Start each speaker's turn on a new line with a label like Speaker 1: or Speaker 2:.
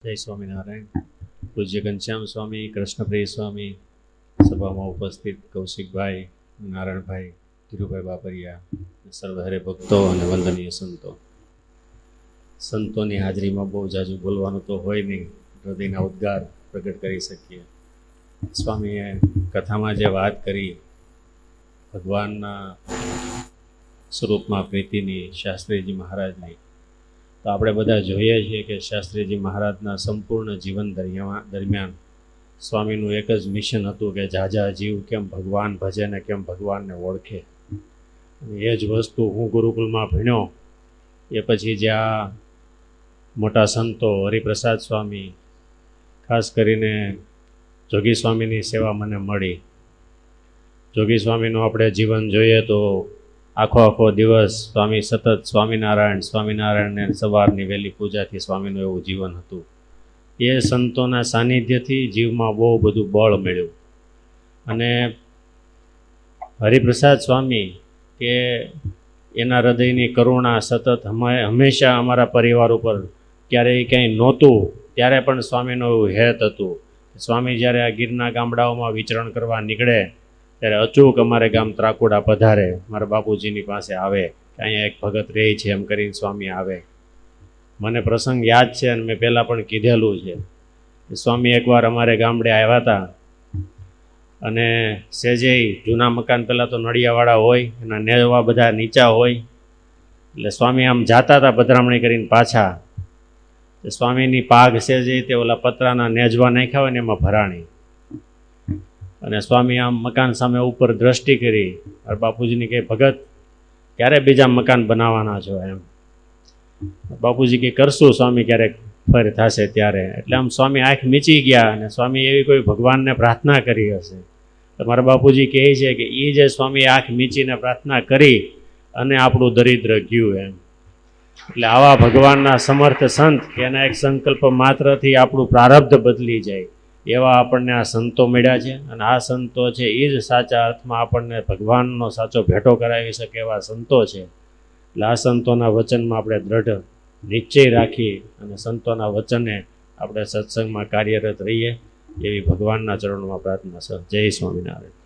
Speaker 1: જય સ્વામિનારાયણ. પૂજ્ય ઘનશ્યામ સ્વામી, કૃષ્ણપ્રિય સ્વામી, સભામાં ઉપસ્થિત કૌશિકભાઈ, નારાયણભાઈ, ધીરુભાઈ બાબરિયા, સર્વ હરિભક્તો અને વંદનીય સંતો. સંતોની હાજરીમાં બહુ જાજુ બોલવાનું તો હોય નહીં, હૃદયના ઉદ્ગાર પ્રગટ કરી શકીએ. સ્વામીએ કથામાં જે વાત કરી ભગવાનના સ્વરૂપમાં પ્રીતિની, શાસ્ત્રીજી મહારાજની, તો આપણે બધા જોઈએ છીએ કે શાસ્ત્રીજી મહારાજના સંપૂર્ણ જીવન દરમિયાન સ્વામીનું એક જ મિશન હતું કે ઝાઝા જીવ કેમ ભગવાન ભજે ને કેમ ભગવાનને ઓળખે. એ જ વસ્તુ હું ગુરુકુલમાં ભણ્યો એ પછી જ્યાં મોટા સંતો હરિપ્રસાદ સ્વામી, ખાસ કરીને જોગી સ્વામીની સેવા મને મળી. જોગી સ્વામીનું આપણે જીવન જોઈએ તો આખો દિવસ સ્વામી સતત સ્વામિનારાયણને સવારની વહેલી પૂજાથી સ્વામીનું એવું જીવન હતું. એ સંતોના સાનિધ્યથી જીવમાં બહુ બધું બળ મળ્યું. અને હરિપ્રસાદ સ્વામી કે એના હૃદયની કરુણા સતત હંમેશા અમારા પરિવાર ઉપર, ક્યારેય ક્યાંય નહોતું ત્યારે પણ સ્વામીનું એવું હેત હતું. સ્વામી જ્યારે આ ગીરના ગામડાઓમાં વિચરણ કરવા નીકળે ત્યારે અચૂક અમારે ગામ ત્રાકુડા પધારે, મારા બાપુજીની પાસે આવે કે અહીંયા એક ભગત રહે છે એમ કરીને સ્વામી આવે. મને પ્રસંગ યાદ છે અને મેં પહેલાં પણ કીધેલું છે. સ્વામી એકવાર અમારે ગામડે આવ્યા હતા અને સેજે જૂના મકાન પહેલાં તો નળિયાવાળા હોય, એના નેવા બધા નીચા હોય, એટલે સ્વામી આમ જાતા હતા પધરામણી કરીને પાછા. સ્વામીની પાઘ સેજે તે ઓલા પતરાના નેજવા નાખ્યા હોય ને એમાં ભરાણી, અને સ્વામી આમ મકાન સામે ઉપર દ્રષ્ટિ કરી. બાપુજીને કહે, ભગત ક્યારે બીજા મકાન બનાવવાના છો એમ. બાપુજી કે કરશું સ્વામી ક્યારેક ફરી થશે ત્યારે. એટલે આમ સ્વામી આંખ મીચી ગયા અને સ્વામી એવી કોઈ ભગવાનને પ્રાર્થના કરી હશે. તો મારા બાપુજી કહે છે કે એ જે સ્વામી આંખ મીચીને પ્રાર્થના કરી અને આપણું દરિદ્ર ગયું એમ. એટલે આવા ભગવાનના સમર્થ સંત કે એના એક સંકલ્પ માત્રથી આપણું પ્રારબ્ધ બદલી જાય એવા આપણને આ સંતો મળ્યા છે. અને આ સંતો છે એ જ સાચા અર્થમાં આપણને ભગવાનનો સાચો ભેટો કરાવી શકે એવા સંતો છે. એટલે આ સંતોના વચનમાં આપણે દ્રઢ નિશ્ચય રાખી અને સંતોના વચને આપણે સત્સંગમાં કાર્યરત રહીએ એવી ભગવાનના ચરણોમાં પ્રાર્થના છે. જય સ્વામિનારાયણ.